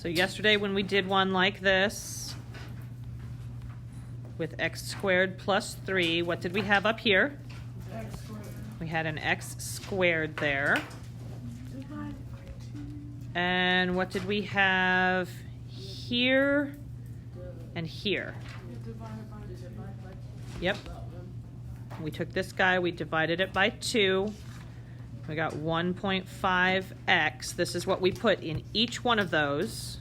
So yesterday when we did one like this, with x squared plus 3, what did we have up here? X squared. We had an x squared there. And what did we have here and here? Yep. We took this guy, we divided it by 2. We got 1.5x. This is what we put in each one of those.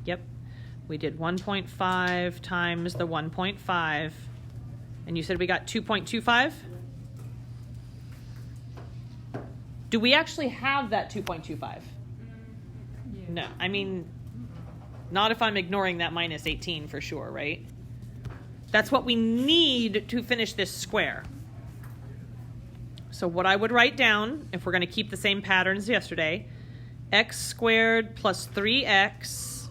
Yep. We did 1.5 times the 1.5. And you said we got 2.25? Do we actually have that 2.25? No, I mean, not if I'm ignoring that minus 18 for sure, right? That's what we need to finish this square. So what I would write down, if we're going to keep the same patterns as yesterday, x squared plus 3x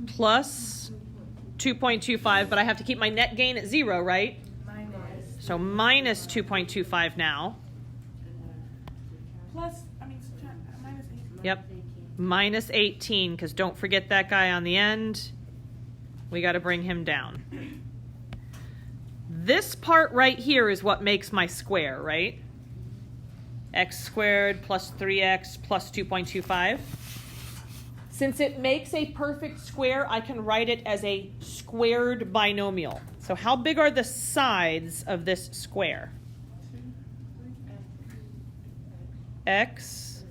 plus 2.25, but I have to keep my net gain at 0, right? So minus 2.25 now. Plus, minus 18. Yep, minus 18, because don't forget that guy on the end. We got to bring him down. This part right here is what makes my square, right? X squared plus 3x plus 2.25. Since it makes a perfect square, I can write it as a squared binomial. So how big are the sides of this square? X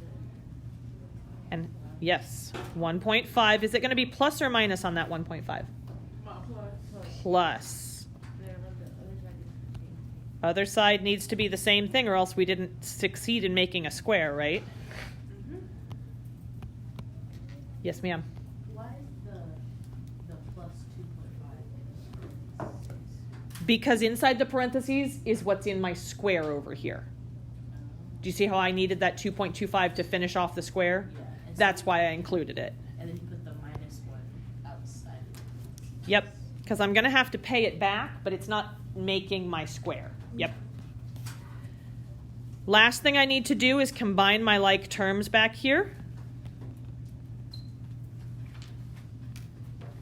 and yes, 1.5. Is it going to be plus or minus on that 1.5? Plus. Other side needs to be the same thing or else we didn't succeed in making a square, right? Yes, ma'am. Why is the plus 2.5? Because inside the parentheses is what's in my square over here. Do you see how I needed that 2.25 to finish off the square? Yeah. That's why I included it. And then you put the minus 1 outside. Yep, because I'm going to have to pay it back, but it's not making my square. Yep. Last thing I need to do is combine my like terms back here.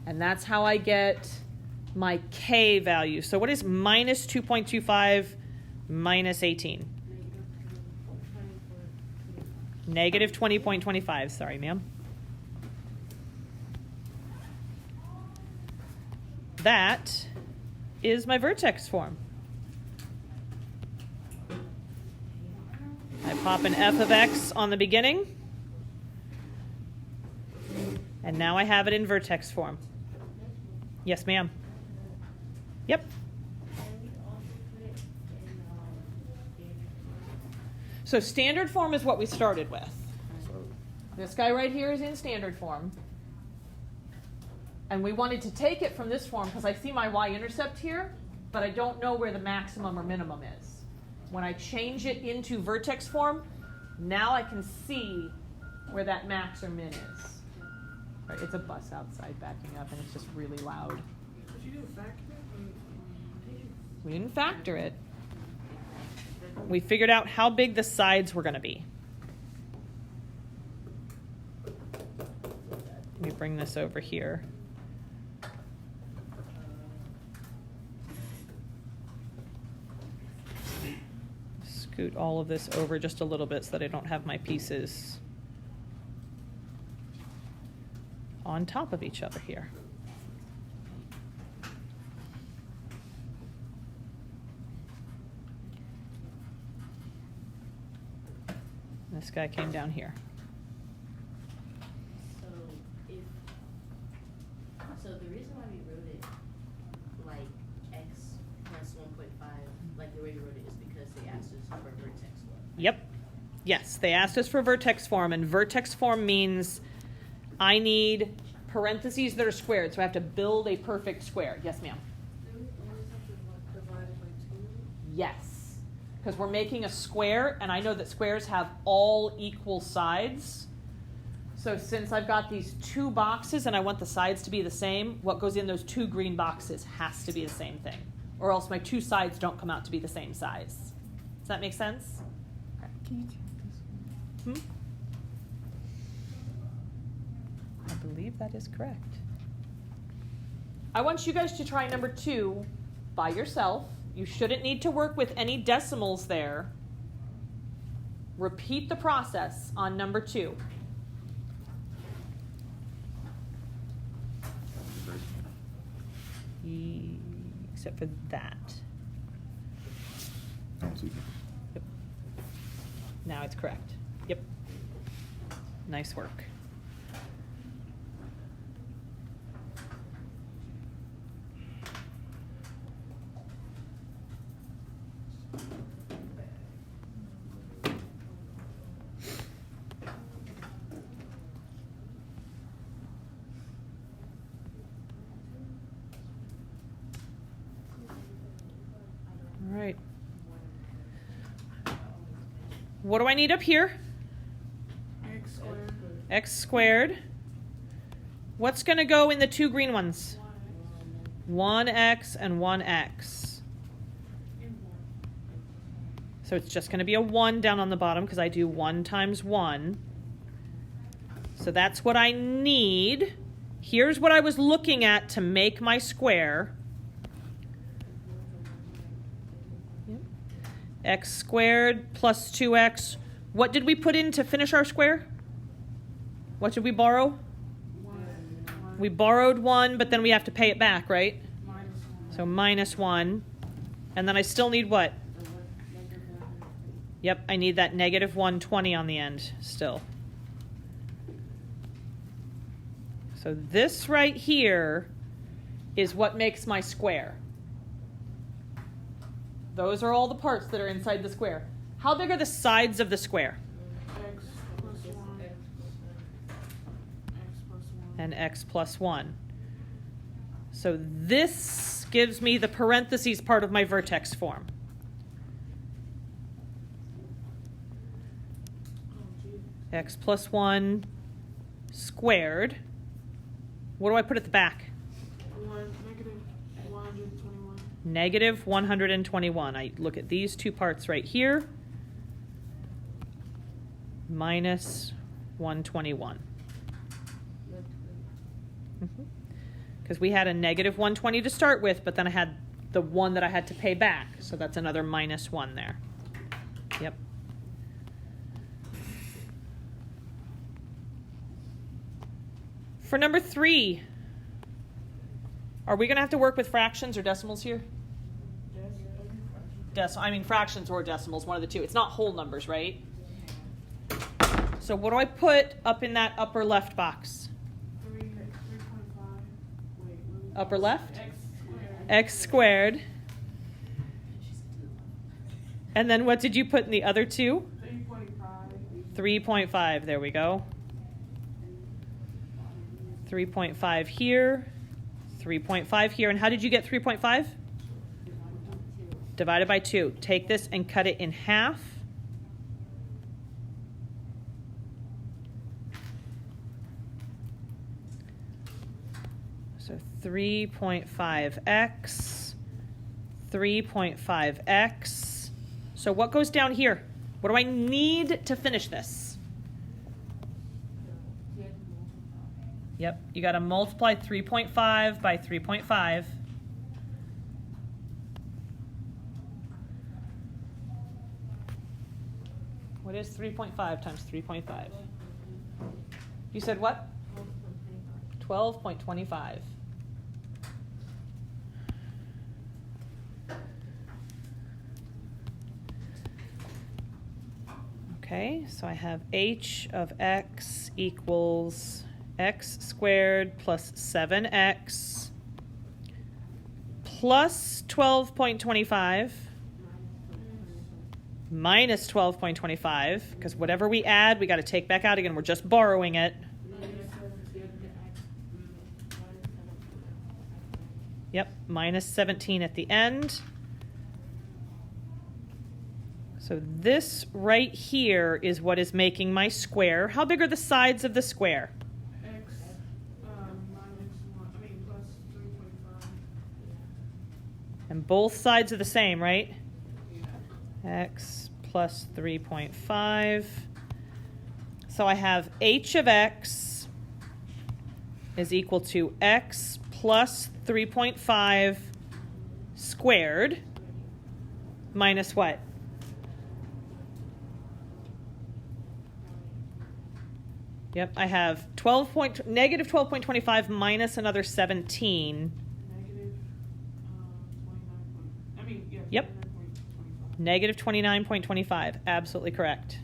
And that's how I get my k value. So what is minus 2.25 minus 18? Negative 20.25. Sorry, ma'am. That is my vertex form. I pop an f of x on the beginning. And now I have it in vertex form. Yes, ma'am. Yep. So standard form is what we started with. This guy right here is in standard form. And we wanted to take it from this form because I see my y-intercept here, but I don't know where the maximum or minimum is. When I change it into vertex form, now I can see where that max or min is. Right, it's a bus outside backing up, and it's just really loud. If you didn't factor it, We didn't factor it. We figured out how big the sides were going to be. Let me bring this over here. Scoot all of this over just a little bit so that I don't have my pieces on top of each other here. This guy came down here. So the reason why we wrote it like x plus 1.5, like the way we wrote it, is because they asked us for vertex form. Yep. Yes, they asked us for vertex form, and vertex form means I need parentheses that are squared, so I have to build a perfect square. Yes, ma'am? do we always have to divide it by 2? Yes, because we're making a square, and I know that squares have all equal sides. So since I've got these two boxes and I want the sides to be the same, what goes in those two green boxes has to be the same thing, or else my two sides don't come out to be the same size. Does that make sense? Can you check this one? Hmm? I believe that is correct. I want you guys to try number 2 by yourself. You shouldn't need to work with any decimals there. Repeat the process on number 2. Except for that. Yep. Now it's correct. Yep. Nice work. All right. What do I need up here? X squared. X squared. What's going to go in the 2 green ones? 1x and 1x. So it's just going to be a 1 down on the bottom because I do 1 times 1. So that's what I need. Here's what I was looking at to make my square. Yep. X squared plus 2x. What did we put in to finish our square? What did we borrow? We borrowed 1, but then we have to pay it back, right? So minus 1. And then I still need what? Yep, I need that negative 120 on the end still. So this right here is what makes my square. Those are all the parts that are inside the square. How big are the sides of the square? X plus 1. X plus 1. And x plus 1. So this gives me the parentheses part of my vertex form. X plus 1 squared. What do I put at the back? Negative 121. Negative 121. I look at these 2 parts right here. Minus 121. Because we had a negative 120 to start with, but then I had the 1 that I had to pay back. So that's another minus 1 there. Yep. For number 3, are we going to have to work with fractions or decimals here? Fractions or decimals, one of the two. It's not whole numbers, right? So what do I put up in that upper left box? 3.5. Wait, Upper left? X squared. X squared. And then what did you put in the other 2? 3.5. 3.5. There we go. 3.5 here. 3.5 here. And how did you get 3.5? Divided by 2. Take this and cut it in half. So 3.5x, 3.5x. So what goes down here? What do I need to finish this? Yep, you got to multiply 3.5 by 3.5. What is 3.5 times 3.5? You said what? 12.25. Okay, so I have h of x equals x squared plus 7x plus 12.25 minus 12.25, because whatever we add, we got to take back out again. We're just borrowing it. Yep, minus 17 at the end. So this right here is what is making my square. How big are the sides of the square? X minus 1. Plus 3.5. And both sides are the same, right? Yeah. x plus 3.5. So I have h of x is equal to x plus 3.5 squared minus what? Yep, I have negative 12.25 minus another 17. Negative, 29 point, I mean, yeah. Yep. 29.25. Negative 29.25. Absolutely correct.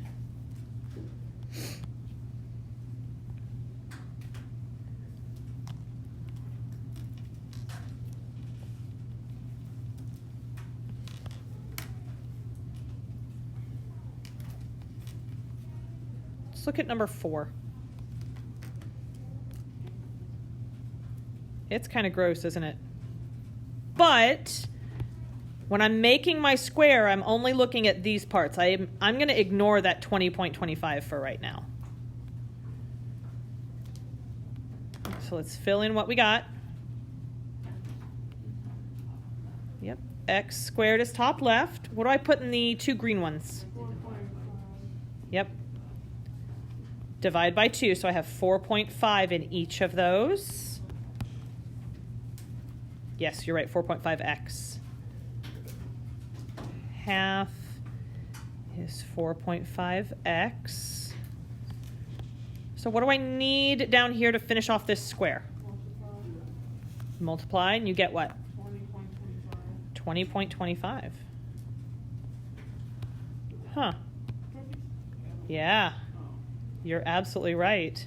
Let's look at number 4. It's kind of gross, isn't it? But when I'm making my square, I'm only looking at these parts. I'm going to ignore that 20.25 for right now. So let's fill in what we got. Yep. X squared is top left. What do I put in the 2 green ones? 4.5. Yep. Divide by 2, so I have 4.5 in each of those. Yes, you're right, 4.5x. Half is 4.5x. So what do I need down here to finish off this square? Multiply, and you get what? 20.25. 20.25. Huh. Yeah, you're absolutely right.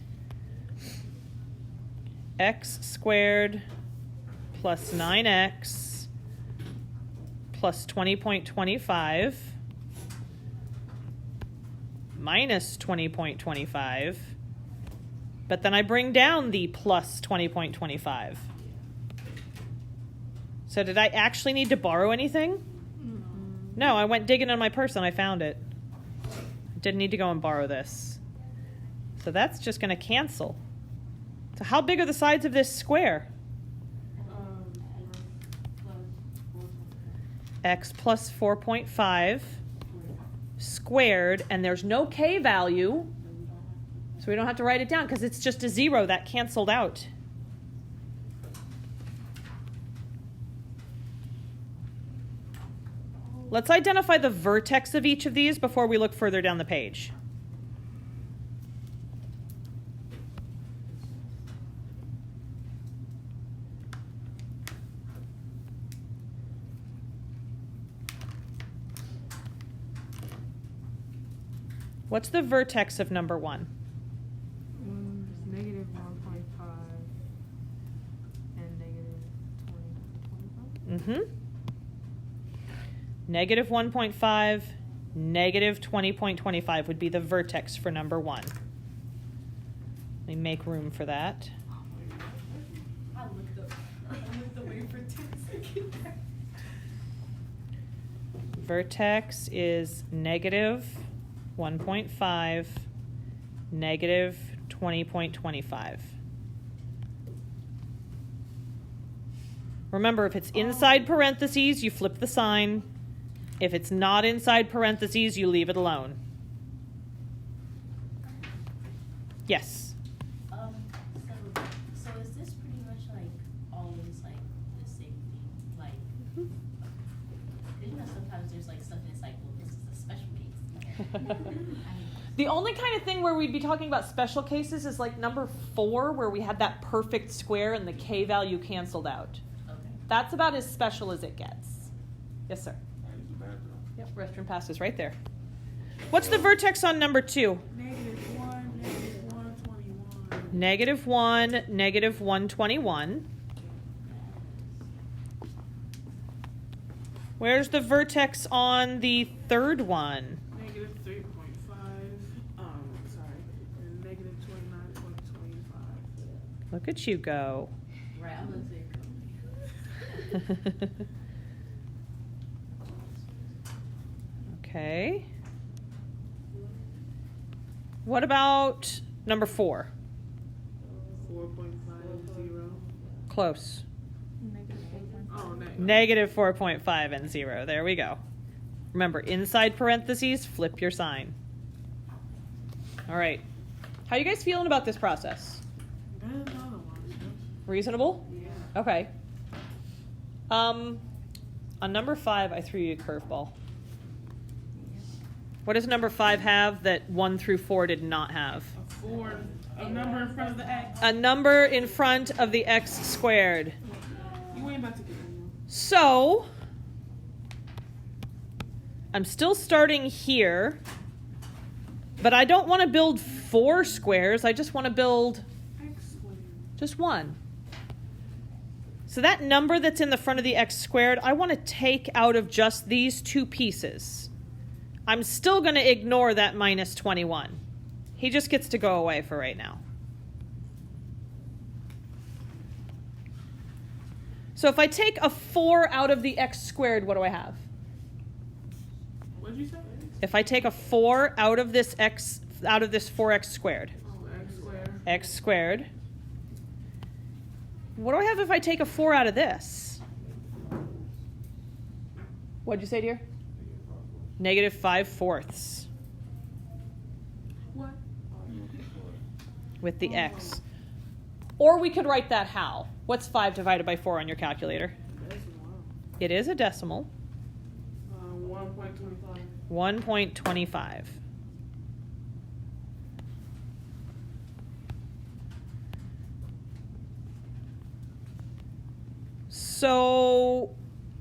X squared plus 9x plus 20.25 minus 20.25, but then I bring down the plus 20.25. So did I actually need to borrow anything? No, I went digging in my purse and I found it. Didn't need to go and borrow this. So that's just going to cancel. So how big are the sides of this square? X plus 4.5 squared, and there's no k value, so we don't have to write it down because it's just a 0 that canceled out. Let's identify the vertex of each of these before we look further down the page. What's the vertex of number 1? Negative 1.5 and negative 20.25. Negative 1.5, negative 20.25 would be the vertex for number 1. Let me make room for that. I looked away for 10 seconds. Vertex is negative 1.5, negative 20.25. Remember, if it's inside parentheses, you flip the sign. If it's not inside parentheses, you leave it alone. Yes? So is this pretty much like always like the same thing? Like, because you know sometimes there's like stuff that's like, well, this is a special case. The only kind of thing where we'd be talking about special cases is like number 4, where we had that perfect square and the k value canceled out. Okay. That's about as special as it gets. Yes, sir. Yep, restroom pass is right there. What's the vertex on number 2? Negative 1, negative 121. Negative 1, negative 121. Where's the vertex on the third one? Negative 3.5. Sorry. And negative 29.25. Look at you go. Right, I'm gonna say Okay. What about number 4? 4.50. Close. Oh, Negative 4.5 and 0. There we go. Remember, inside parentheses, flip your sign. All right. How you guys feeling about this process? Better than other ones. Reasonable? Yeah. Okay. On number 5, I threw you a curveball. What does number 5 have that 1 through 4 did not have? A 4, a number in front of the X. A number in front of the x squared. You ain't about to get one. So, I'm still starting here, but I don't want to build 4 squares. I just want to build X squared. just one. So that number that's in the front of the x squared, I want to take out of just these 2 pieces. I'm still going to ignore that minus 21. He just gets to go away for right now. So if I take a 4 out of the x squared, what do I have? What did you say? If I take a 4 out of this 4x squared, Oh, X squared. x squared, what do I have if I take a 4 out of this? What'd you say, dear? Negative 5/4 What? with the x. Or we could write that how? What's 5 divided by 4 on your calculator? Decimal. It is a decimal. 1.25. 1.25. So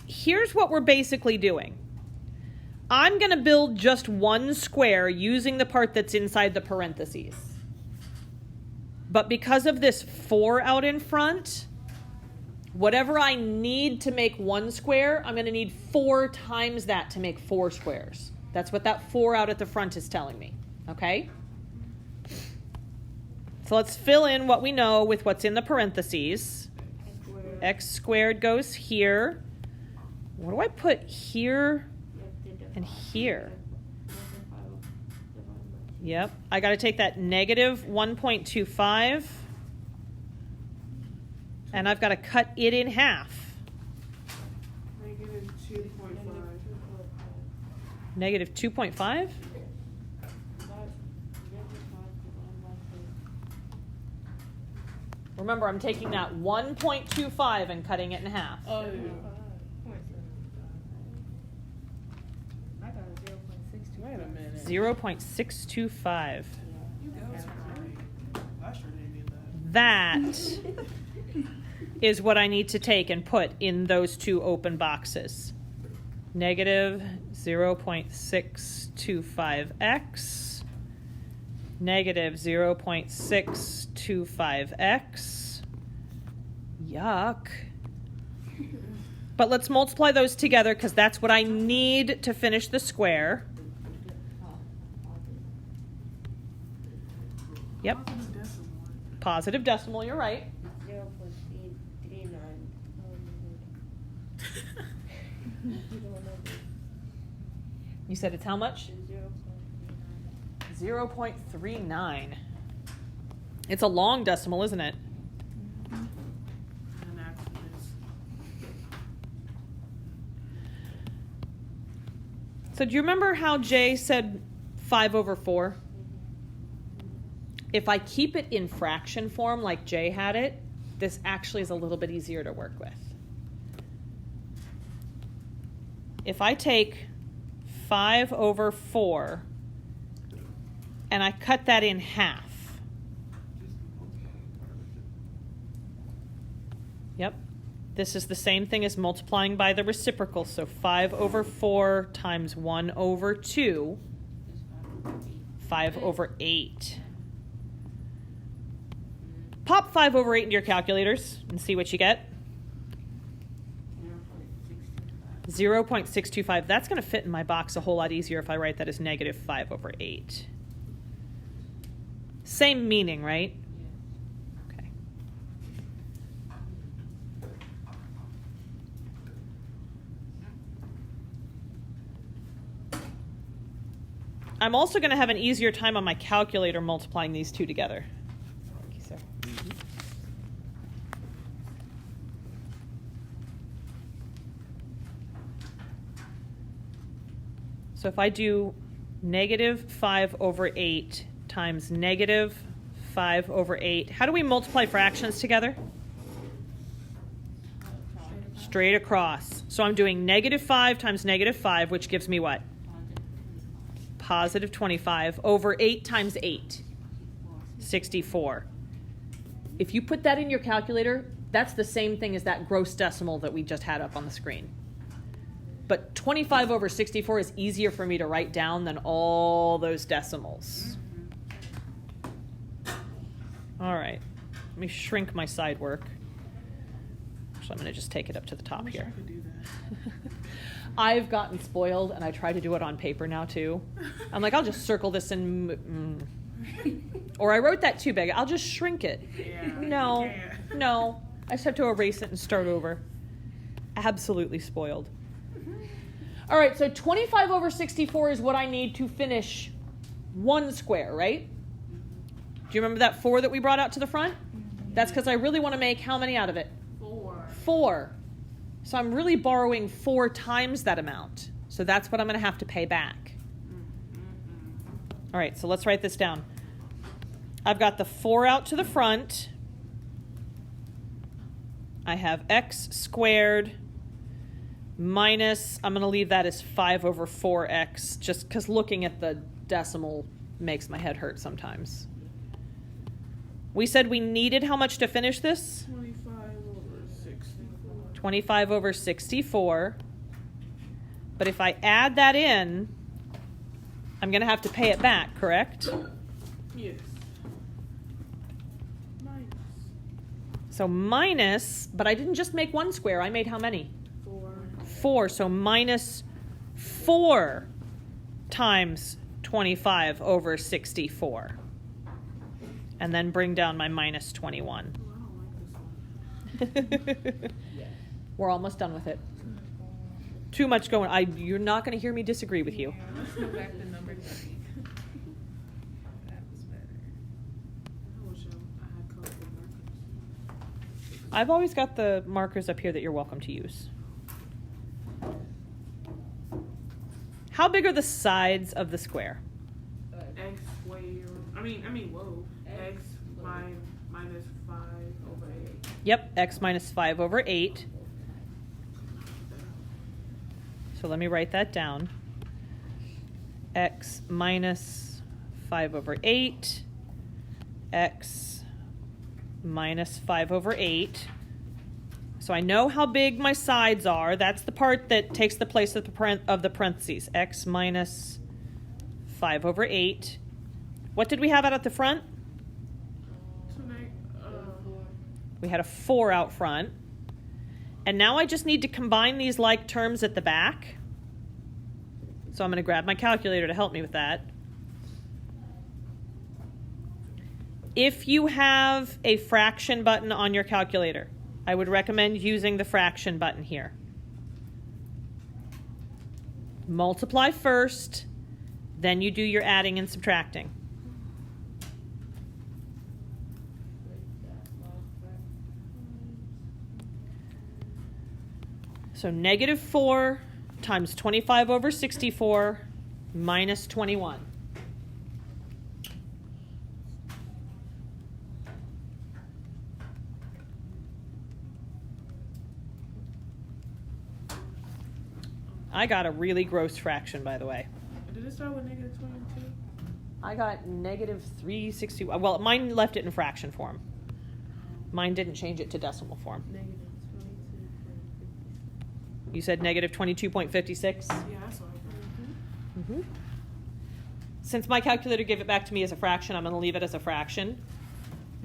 here's what we're basically doing. I'm going to build just one square using the part that's inside the parentheses. But because of this 4 out in front, whatever I need to make 1 square, I'm going to need 4 times that to make 4 squares. That's what that 4 out at the front is telling me. Okay? So let's fill in what we know with what's in the parentheses. X squared goes here. What do I put here and here? Yep. I got to take that negative 1.25 and I've got to cut it in half. Negative 2.5. Negative 2.5? Remember, I'm taking that 1.25 and cutting it in half. Oh, yeah. I got a 0.62. Wait a minute. 0.625. You guys are right. I sure didn't do that. That is what I need to take and put in those 2 open boxes. Negative 0.625x. Negative 0.625x. Yuck. But let's multiply those together because that's what I need to finish the square. Yep. Positive decimal. Positive decimal, you're right. 0.39. You said it's how much? 0.39. It's a long decimal, isn't it? And after this. So do you remember how Jay said 5/4? If I keep it in fraction form like Jay had it, this actually is a little bit easier to work with. If I take 5/4 and I cut that in half. Yep. This is the same thing as multiplying by the reciprocal. So 5/4 times 1/2, 5/8. Pop 5/8 into your calculators and see what you get. 0.625. That's going to fit in my box a whole lot easier if I write that as negative 5/8. Same meaning, right? Okay. I'm also going to have an easier time on my calculator multiplying these 2 together. Thank you, sir. So if I do negative 5 over 8 times negative 5 over 8, how do we multiply fractions together? Straight across. So I'm doing negative 5 times negative 5, which gives me what? Positive 25 over 8 times 8. 64. If you put that in your calculator, that's the same thing as that gross decimal that we just had up on the screen. But 25 over 64 is easier for me to write down than all those decimals. All right. Let me shrink my side work. So I'm going to just take it up to the top here. I could do that. I've gotten spoiled, and I try to do it on paper now, too. I'm like, I'll just circle this and... Or I wrote that too big. I'll just shrink it. Yeah, No. I just have to erase it and start over. Absolutely spoiled. All right, so 25 over 64 is what I need to finish one square, right? Do you remember that 4 that we brought out to the front? That's because I really want to make how many out of it? 4. So I'm really borrowing 4 times that amount. So that's what I'm going to have to pay back. All right, so let's write this down. I've got the 4 out to the front. I have x squared minus, I'm going to leave that as 5 over 4x, just because looking at the decimal makes my head hurt sometimes. We said we needed how much to finish this? 25 over 64. 25 over 64. But if I add that in, I'm going to have to pay it back, correct? Yes. Minus. So minus, but I didn't just make one square. I made how many? 4. So minus 4 times 25 over 64. And then bring down my minus 21. Oh, I don't like this one. We're almost done with it. Too much going. You're not going to hear me disagree with you. Yeah, let's go back to number 3. That was better. I wish I had colorful markers. I've always got the markers up here that you're welcome to use. How big are the sides of the square? X squared. Whoa. X minus 5 over 8. Yep, x minus 5 over 8. So let me write that down. X minus 5 over 8. X minus 5 over 8. So I know how big my sides are. That's the part that takes the place of the parentheses. X minus 5 over 8. What did we have out at the front? We had a 4 out front. And now I just need to combine these like terms at the back. So I'm going to grab my calculator to help me with that. If you have a fraction button on your calculator, I would recommend using the fraction button here. Multiply first, then you do your adding and subtracting. So negative 4 times 25 over 64 minus 21. I got a really gross fraction, by the way. Did it start with negative 22? I got negative 360. Well, mine left it in fraction form. Mine didn't change it to decimal form. Negative 22.50. You said negative 22.56? Yeah, that's what I got. Mm-hmm. Since my calculator gave it back to me as a fraction, I'm going to leave it as a fraction.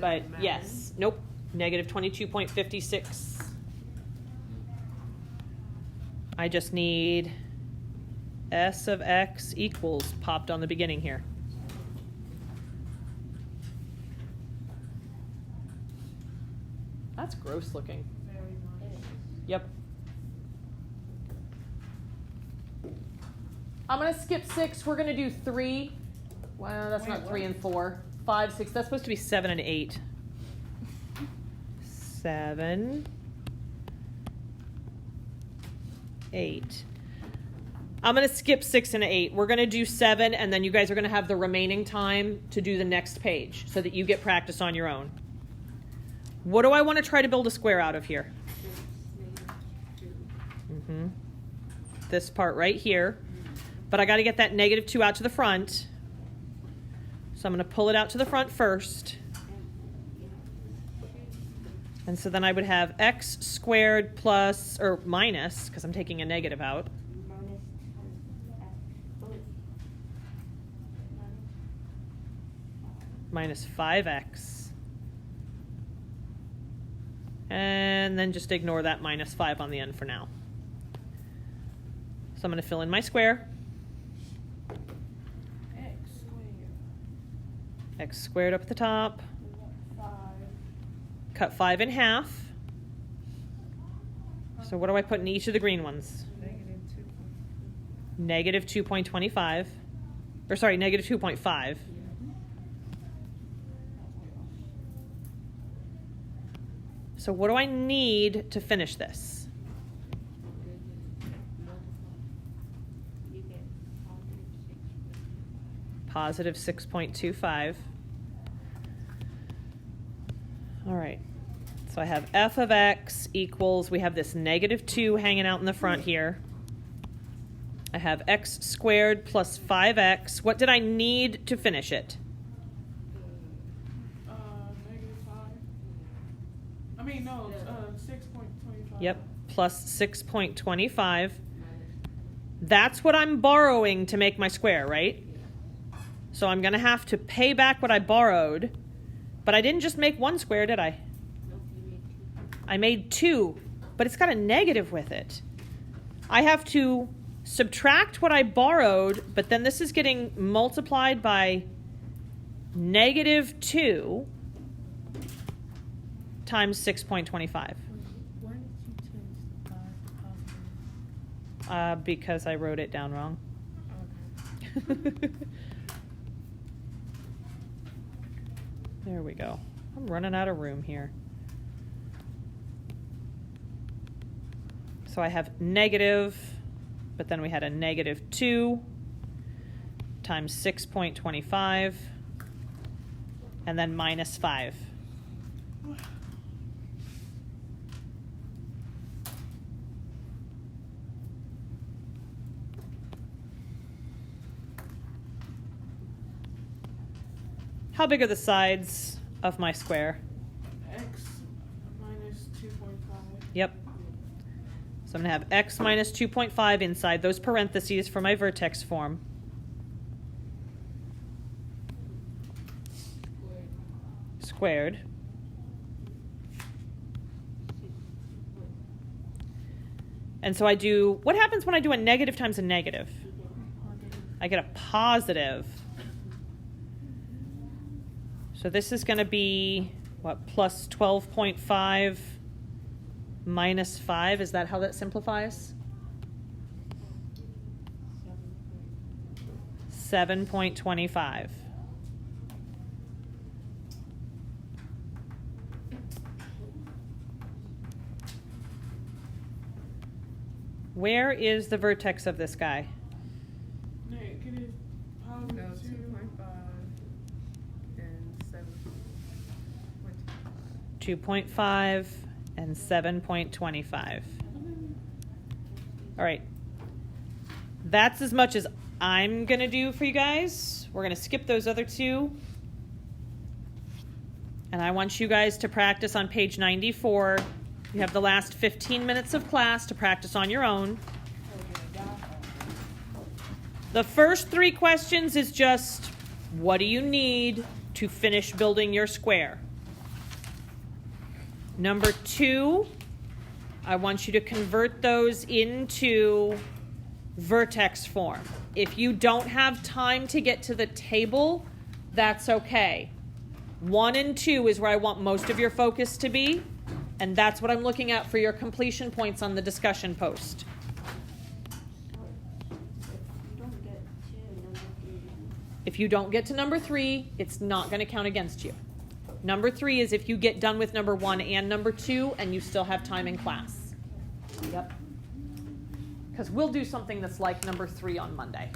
But Doesn't matter. yes, nope, negative 22.56. I just need S of x equals popped on the beginning here. That's gross looking. Very much. Yep. I'm going to skip 6. We're going to do 3. Well, that's not 3 and 4. 5, 6. That's supposed to be 7 and 8. 7, 8. I'm going to skip 6 and 8. We're going to do 7, and then you guys are going to have the remaining time to do the next page so that you get practice on your own. What do I want to try to build a square out of here? This part right here. But I got to get that -2 out to the front. So I'm going to pull it out to the front first. And so then I would have x squared plus, or minus, because I'm taking a negative out. Minus 5x. And then just ignore that minus 5 on the end for now. So I'm going to fill in my square. X squared up at the top. Cut 5 in half. So what do I put in each of the green ones? Negative 2.25. Or sorry, negative 2.5. So what do I need to finish this? Positive 6.25. All right. So I have f of x equals, we have this -2 hanging out in the front here. I have x squared plus 5x. What did I need to finish it? -5. I mean, no, 6.25. Yep, plus 6.25. That's what I'm borrowing to make my square, right? So I'm going to have to pay back what I borrowed. But I didn't just make one square, did I? I made 2, but it's got a negative with it. I have to subtract what I borrowed, but then this is getting multiplied by -2 times 6.25. Why did you change the 5 to positive? Because I wrote it down wrong. Okay. There we go. I'm running out of room here. So I have negative, but then we had a -2 times 6.25, and then minus 5. How big are the sides of my square? X minus 2.5. Yep. So I'm going to have x minus 2.5 inside those parentheses for my vertex form. Squared. And so I do, what happens when I do a negative times a negative? I get a positive. So this is going to be, what, plus 12.5 minus 5. Is that how that simplifies? 7.25. Where is the vertex of this guy? Nick, it is No, positive 2.5 and 7.25. 2.5 and 7.25. All right. That's as much as I'm going to do for you guys. We're going to skip those other two. And I want you guys to practice on page 94. You have the last 15 minutes of class to practice on your own. The first 3 questions is just, what do you need to finish building your square? Number 2, I want you to convert those into vertex form. If you don't have time to get to the table, that's okay. 1 and 2 is where I want most of your focus to be, and that's what I'm looking at for your completion points on the discussion post. If you don't get to number 3, it's not going to count against you. Number 3 is if you get done with number 1 and number 2 and you still have time in class. Yep. because we'll do something that's like number 3 on Monday.